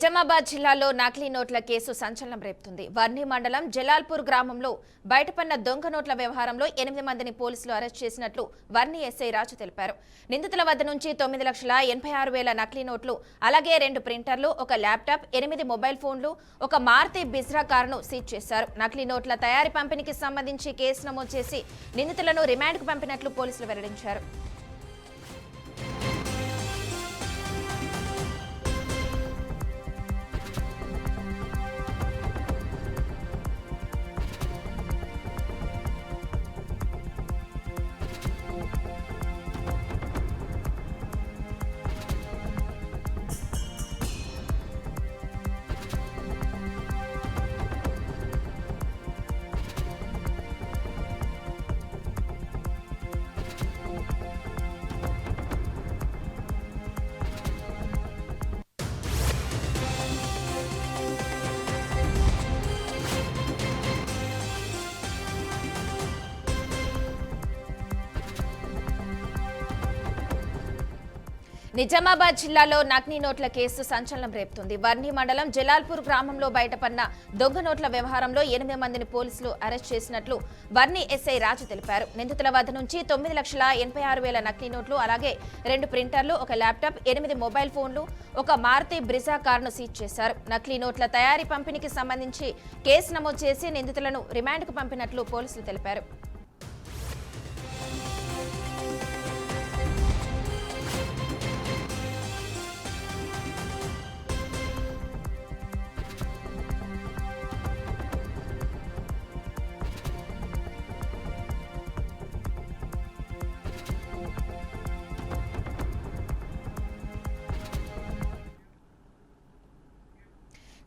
నిజామాబాద్ జిల్లాలో నకిలీ నోట్ల కేసు సంచలనం రేపుతుంది. వర్ణి మండలం జలాల్పూర్ గ్రామంలో బయటపడిన దొంగ నోట్ల వ్యవహారంలో 8 మందిని పోలీసులు అరెస్ట్ చేసినట్లు వర్ణి ఎస్ఐ రాజు తెలిపారు. నిందితుల వద్ద నుంచి 9,86,000 నకిలీ నోట్లు, అలాగే 2 ప్రింటర్లు, ఒక ల్యాప్టాప్, 8 మొబైల్ ఫోన్లు, ఒక మారుతి బిజ్రా కారును సీజ్ చేశారు. నకిలీ నోట్ల తయారీ పంపిణీకి సంబంధించి కేసు నమోదు చేసి నిందితులను రిమాండ్కు పంపినట్లు పోలీసులు వెల్లడించారు. నిజామాబాద్ జిల్లాలో నకిలీ నోట్ల కేసు సంచలనం రేపుతుంది. వర్ణి మండలం జలాల్పూర్ గ్రామంలో బయటపడిన దొంగ నోట్ల వ్యవహారంలో 8 మందిని పోలీసులు అరెస్ట్ చేసినట్లు వర్ణి ఎస్ఐ రాజు తెలిపారు. నిందితుల వద్ద నుంచి 9,86,000 నకిలీ నోట్లు, అలాగే 2 ప్రింటర్లు, ఒక ల్యాప్టాప్, 8 మొబైల్ ఫోన్లు, ఒక మారుతి బ్రిజా కారును సీజ్ చేశారు. నకిలీ నోట్ల తయారీ పంపిణీకి సంబంధించి కేసు నమోదు చేసి నిందితులను రిమాండ్కు పంపినట్లు పోలీసులు తెలిపారు.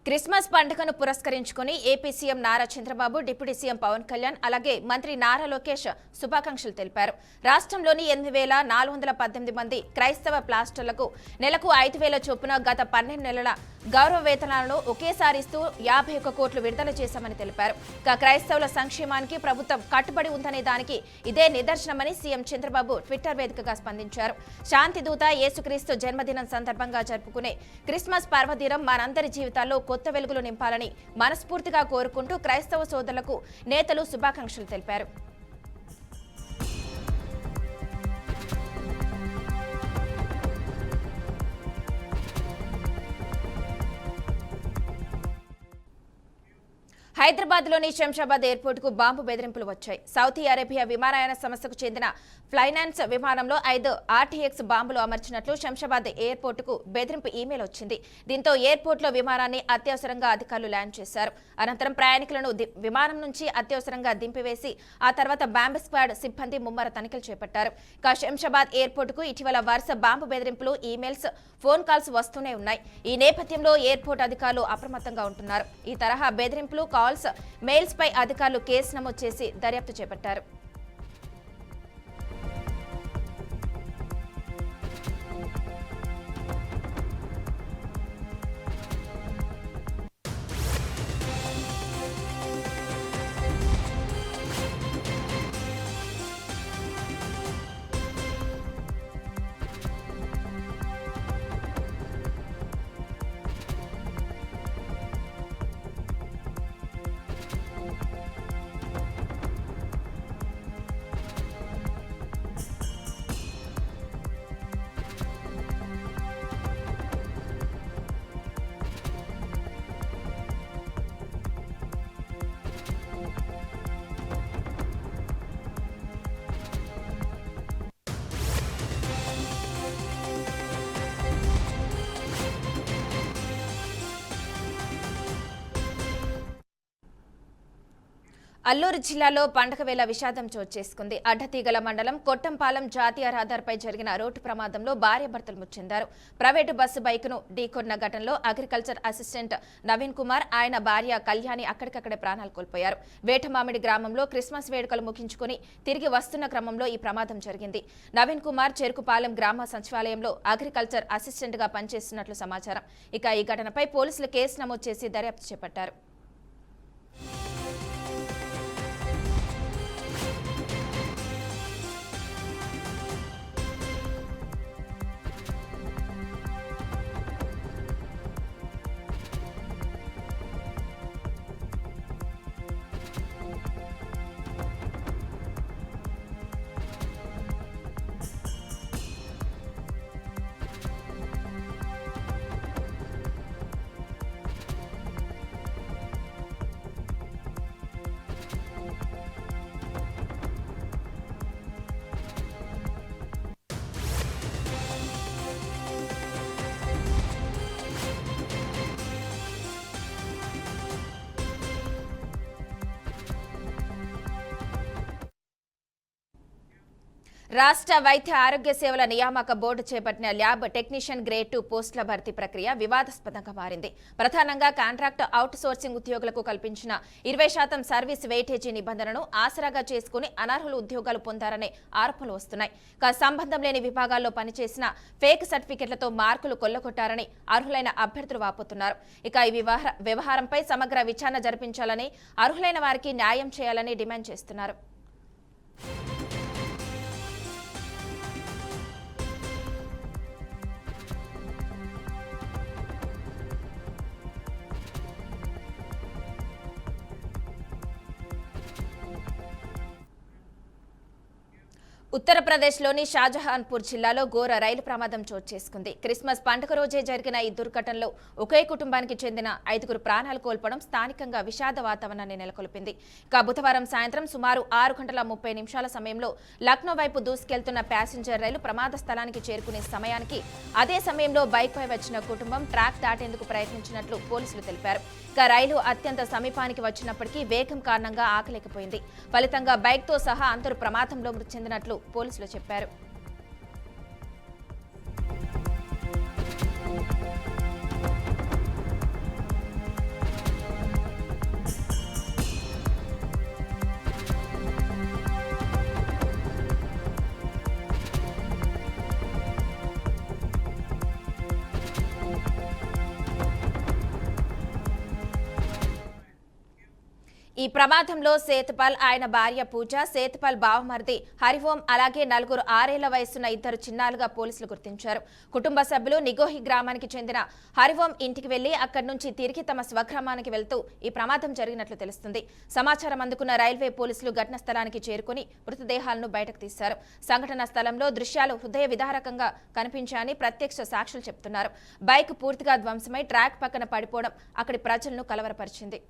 క్రిస్మస్ పండుగను పురస్కరించుకుని AP CM Nara Chandrababu, deputy CM Pawan Kalyan, అలాగే మంత్రి నారా లోకేష్ శుభాకాంక్షలు తెలిపారు. రాష్ట్రంలోని 8,418 మంది క్రైస్తవ ప్లాస్టర్లకు నెలకు 5,000 చొప్పున గత 12 నెలల గౌరవ వేతనాలను ఒకేసారి ఇస్తూ 51 కోట్లు విడుదల చేశామని తెలిపారు. క్రైస్తవుల సంక్షేమానికి ప్రభుత్వం కట్టుబడి ఉందనే దానికి ఇదే నిదర్శనమని సీఎం చంద్రబాబు ట్విట్టర్ వేదికగా స్పందించారు. శాంతి దూత యేసుక్రీస్తు జన్మదినం సందర్భంగా జరుపుకునే క్రిస్మస్ పర్వదినం మనందరి జీవితాల్లో కొత్త వెలుగులు నింపాలని మనస్ఫూర్తిగా కోరుకుంటూ క్రైస్తవ సోదరులకు నేతలు శుభాకాంక్షలు తెలిపారు. హైదరాబాద్లోని శంషాబాద్ ఎయిర్పోర్టుకు బాంబు బెదిరింపులు వచ్చాయి. సౌదీ అరేబియా విమానయాన సంస్థకు చెందిన ఫ్లైనాన్స్ విమానంలో 5 RTX బాంబులు అమర్చినట్లు శంషాబాద్ ఎయిర్పోర్టుకు బెదిరింపు ఈమెయిల్ వచ్చింది. దీంతో ఎయిర్పోర్టులో విమానాన్ని అత్యవసరంగా అధికారులు ల్యాండ్ చేశారు. అనంతరం ప్రయాణికులను విమానం నుంచి అత్యవసరంగా దింపివేసి ఆ తర్వాత బాంబ్ స్క్వాడ్ సిబ్బంది ముమ్మర తనిఖీలు చేపట్టారు. శంషాబాద్ ఎయిర్పోర్టుకు ఇటీవల వరుస బాంబు బెదిరింపులు, ఈమెయిల్స్, ఫోన్ కాల్స్ వస్తూనే ఉన్నాయి. ఈ నేపథ్యంలో ఎయిర్పోర్ట్ అధికారులు అప్రమత్తంగా ఉంటున్నారు. ఈ తరహా బెదిరింపులు, కాల్స్, మెయిల్స్ పై అధికారులు కేసు నమోదు చేసి దర్యాప్తు చేపట్టారు. అల్లూరు జిల్లాలో పండగ వేళ విషాదం చోటు చేసుకుంది. అడ్డతీగల మండలం కొట్టంపాలెం జాతీయ రహదారిపై జరిగిన రోడ్డు ప్రమాదంలో భార్యాభర్తలు మృతి చెందారు. ప్రైవేటు బస్సు బైక్ను ఢీకొన్న ఘటనలో అగ్రికల్చర్ అసిస్టెంట్ నవీన్ కుమార్, ఆయన భార్య కళ్యాణి అక్కడికక్కడే ప్రాణాలు కోల్పోయారు. వేటమామిడి గ్రామంలో క్రిస్మస్ వేడుకలు ముగించుకుని తిరిగి వస్తున్న క్రమంలో ఈ ప్రమాదం జరిగింది. నవీన్ కుమార్ చెరుకుపాలెం గ్రామ సచివాలయంలో అగ్రికల్చర్ అసిస్టెంట్ గా పనిచేస్తున్నట్లు సమాచారం. ఇక ఈ ఘటనపై పోలీసులు కేసు నమోదు చేసి దర్యాప్తు చేపట్టారు. రాష్ట్ర వైద్య ఆరోగ్య సేవల నియామక బోర్డు చేపట్టిన ల్యాబ్ టెక్నీషియన్ గ్రేడ్ 2 పోస్టుల భర్తీ ప్రక్రియ వివాదాస్పదంగా మారింది. ప్రధానంగా కాంట్రాక్ట్ అవుట్ సోర్సింగ్ ఉద్యోగులకు కల్పించిన 20% సర్వీస్ వెయిటేజీ నిబంధనను ఆసరాగా చేసుకుని అనర్హులు ఉద్యోగాలు పొందారనే ఆరోపణలు వస్తున్నాయి. సంబంధం లేని విభాగాల్లో పనిచేసిన ఫేక్ సర్టిఫికెట్లతో మార్కులు కొల్లగొట్టారని అర్హులైన అభ్యర్థులు వాపోతున్నారు. ఈ వ్యవహారంపై సమగ్ర విచారణ జరిపించాలని, అర్హులైన వారికి న్యాయం చేయాలని డిమాండ్ చేస్తున్నారు. ఉత్తరప్రదేశ్లోని షాజహాన్పూర్ జిల్లాలో ఘోర రైలు ప్రమాదం చోటు చేసుకుంది. క్రిస్మస్ పండుగ రోజే జరిగిన ఈ దుర్ఘటనలో ఒకే కుటుంబానికి చెందిన 5గురు ప్రాణాలు కోల్పోవడం స్థానికంగా విషాద వాతావరణాన్ని నెలకొల్పింది. బుధవారం సాయంత్రం సుమారు 6:30 సమయంలో లక్నో వైపు దూసుకెళ్తున్న ప్యాసింజర్ రైలు ప్రమాద స్థలానికి చేరుకునే సమయానికి అదే సమయంలో బైక్పై వచ్చిన కుటుంబం ట్రాక్ దాటేందుకు ప్రయత్నించినట్లు పోలీసులు తెలిపారు. రైలు అత్యంత సమీపానికి వచ్చినప్పటికీ వేగం కారణంగా ఆకలేకపోయింది. ఫలితంగా బైక్తో సహా అందరూ ప్రమాదంలో మృతి చెందినట్లు పోలీసులు చెప్పారు. ఈ ప్రమాదంలో సేత్పాల్, ఆయన భార్య పూజ, సేత్పాల్ బావమరిది హరిఓం, అలాగే 4 6 ఏళ్ల వయసున్న 2 చిన్నారులుగా పోలీసులు గుర్తించారు. కుటుంబ సభ్యులు నిగోహి గ్రామానికి చెందిన హరిఓం ఇంటికి వెళ్లి అక్కడి నుంచి తిరిగి తమ స్వగ్రామానికి వెళ్తూ ఈ ప్రమాదం జరిగినట్లు తెలుస్తుంది. సమాచారం అందుకున్న రైల్వే పోలీసులు ఘటనా స్థలానికి చేరుకుని మృతదేహాలను బయటకు తీశారు. సంఘటన స్థలంలో దృశ్యాలు హృదయ విదారకంగా కనిపించాయని ప్రత్యక్ష సాక్షులు చెబుతున్నారు. బైక్ పూర్తిగా ధ్వంసమై ట్రాక్ పక్కన పడిపోవడం అక్కడి ప్రజలను కలవరపరిచింది.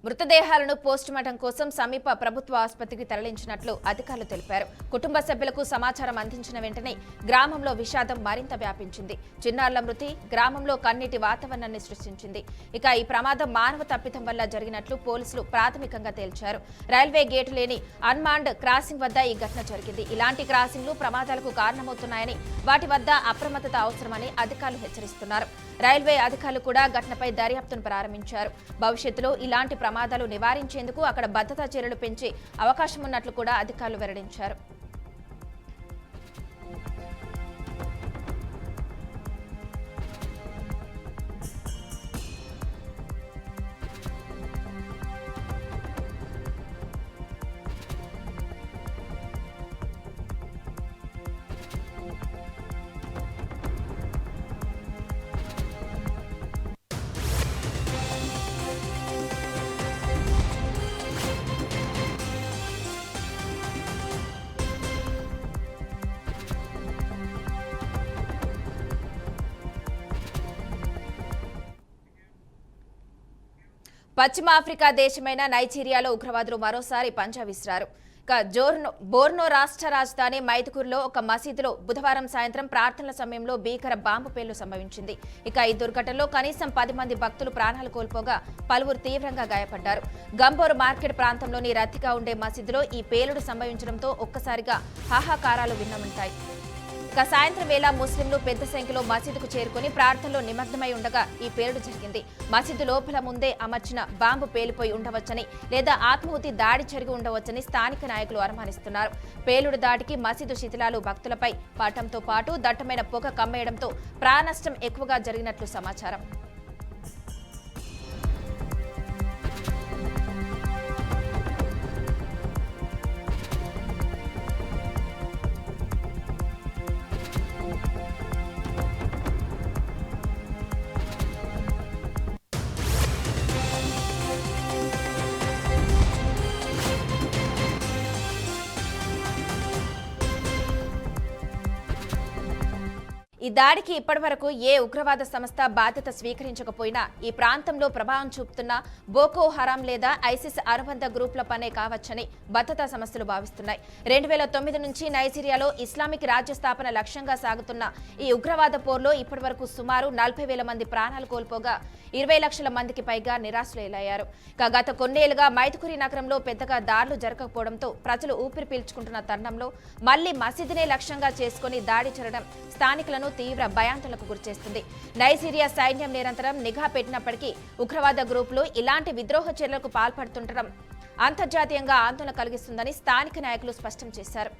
మృతదేహాలను పోస్టుమార్టం కోసం సమీప ప్రభుత్వ ఆసుపత్రికి తరలించినట్లు అధికారులు తెలిపారు. కుటుంబ సభ్యులకు సమాచారం అందించిన వెంటనే గ్రామంలో విషాదం మరింత వ్యాపించింది. చిన్నారుల మృతి గ్రామంలో కన్నీటి వాతావరణాన్ని సృష్టించింది. ఈ ప్రమాదం మానవ తప్పిదం వల్ల జరిగినట్లు పోలీసులు ప్రాథమికంగా తేల్చారు. రైల్వే గేటు లేని అన్మాన్డ్ క్రాసింగ్ వద్ద ఈ ఘటన జరిగింది. ఇలాంటి క్రాసింగ్లు ప్రమాదాలకు కారణమవుతున్నాయని, వాటి వద్ద అప్రమత్తత అవసరమని అధికారులు హెచ్చరిస్తున్నారు. రైల్వే అధికారులు కూడా ఘటనపై దర్యాప్తును ప్రారంభించారు. భవిష్యత్తులో ఇలాంటి ప్రమాదాలు నివారించేందుకు అక్కడ భద్రతా చర్యలు పెంచే అవకాశం ఉన్నట్లు కూడా అధికారులు వెల్లడించారు. పశ్చిమ ఆఫ్రికా దేశమైన నైజీరియాలో ఉగ్రవాదులు మరోసారి పంజా విసిరారు. బోర్నో రాష్ట్ర రాజధాని మైదుగురులో ఒక మసీదులో బుధవారం సాయంత్రం ప్రార్థనల సమయంలో భీకర బాంబు పేలుడు సంభవించింది. ఈ దుర్ఘటనలో కనీసం 10 మంది భక్తులు ప్రాణాలు కోల్పోగా పలువురు తీవ్రంగా గాయపడ్డారు. గంబోరు మార్కెట్ ప్రాంతంలోని రద్దీగా ఉండే మసీదులో ఈ పేలుడు సంభవించడంతో ఒక్కసారిగా హాహాకారాలు విన్నమంటాయి. సాయంత్రం వేళ ముస్లింలు పెద్ద సంఖ్యలో మసీదుకు చేరుకుని ప్రార్థనలో నిమగ్నమై ఉండగా ఈ పేలుడు జరిగింది. మసీదు లోపల ముందే అమర్చిన బాంబు పేలిపోయి ఉండవచ్చని, లేదా ఆత్మాహుతి దాడి జరిగి ఉండవచ్చని స్థానిక నాయకులు అనుమానిస్తున్నారు. పేలుడు దాడికి మసీదు శిథిలాలు భక్తులపై పడటంతో పాటు దట్టమైన పొగ కమ్మేయడంతో ప్రాణనష్టం ఎక్కువగా జరిగినట్లు సమాచారం. ఈ ఈ దాడికి ఇప్పటివరకు ఏ ఉగ్రవాద సంస్థ బాధ్యత స్వీకరించకపోయినా ఈ ప్రాంతంలో ప్రభావం చూపుతున్న బోకో హరాం లేదా ఐసిస్ అనుబంధ గ్రూపుల పనే కావచ్చని భద్రతా సంస్థలు భావిస్తున్నాయి. 2009 నుంచి నైజీరియాలో ఇస్లామిక్ రాజ్య స్థాపన లక్ష్యంగా సాగుతున్న ఈ ఉగ్రవాద పోర్లో ఇప్పటివరకు సుమారు 40,000 మంది ప్రాణాలు కోల్పోగా 20 లక్షల మందికి పైగా నిరాశ్రయులయ్యారు. గత కొన్నేళ్లుగా మైదుగురి నగరంలో పెద్దగా దాడులు జరగకపోవడంతో ప్రజలు ఊపిరి పీల్చుకుంటున్న తరుణంలో మళ్లీ మసీదునే లక్ష్యంగా చేసుకుని దాడి జరగడం స్థానికులను తీవ్ర భయాందోళనకు గురిచేస్తుంది. నైజీరియా సైన్యం నిరంతరం నిఘా పెట్టినప్పటికీ ఉగ్రవాద గ్రూపులు ఇలాంటి విద్రోహ చర్యలకు పాల్పడుతుండటం అంతర్జాతీయంగా ఆందోళన కలిగిస్తుందని స్థానిక నాయకులు స్పష్టం చేశారు.